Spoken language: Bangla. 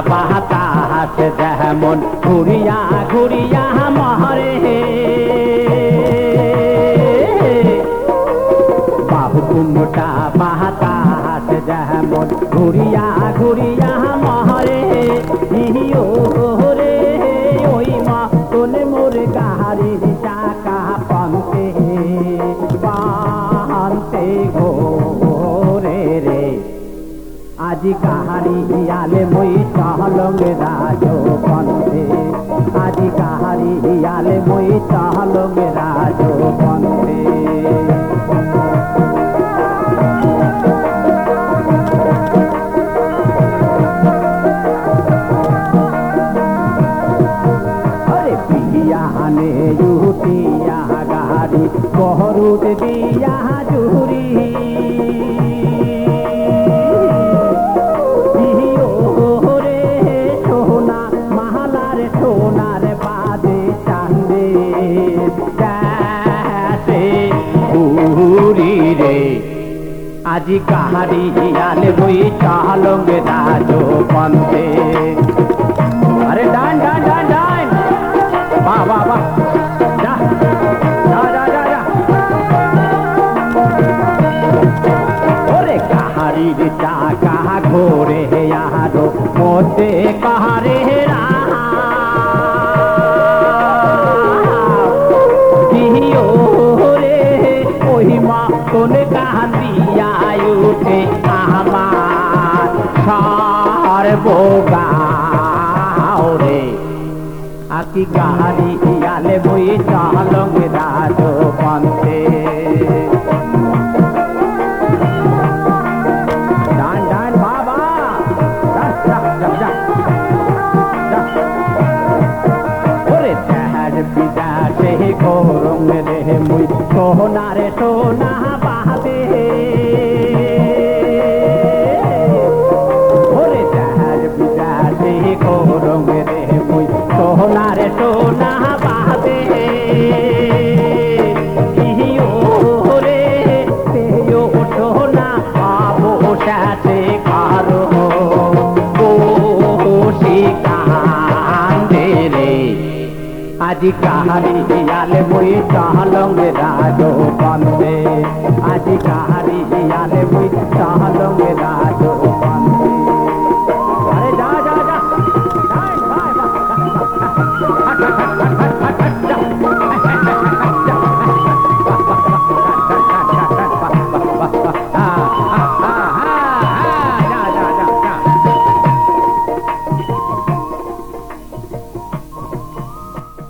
বাতাস যেমন ঘুরিয়া ঘুরিয়া মহরে বাহুকুমটা বাতাস যেমন ঘুরিয়া ঘুরিয়া মহরে ইহিও রে ওই মতন মোর গাড়ি চাকা পান্তে পান্তে ঘোরে রে আজি কাহারি হিয়ালে মই চহলং রাজো পন্থে আজি কাহারি হিয়ালে মই চহলং রাজো পন্থে अरे पियाने युतिया गाड़ी कोहरुत दिया जुरी আজি কাহারি হিয়ালে বই চালং রাজো পন্থে আরে ডান ডান ডান ডান বাহ বাহ বাহ যা যা যা যা যা ওরে কাহারির চাকা ঘোরে আরো মধ্যে কাহারে কোন কান্দিয়া উঠে আমার সর্বগাও রে আকি গাড়ি হিয়ালে বই চালং রাজো পন্থে ডান ডান বাবা ওরে দেহার বিদাসে গরম রে মুই সোনারে সোনা বাহাবে ওরে দেহার বিদাসে গরম রে মুই সোনারে সোনা বাহাবে ইহিও রে তেও সোনা পাবো সাথে কারো শিকান্দে রে আজি কাহারি হিয়ালে মই চালং রাজো পন্থে আজি কাহারি হিয়ালে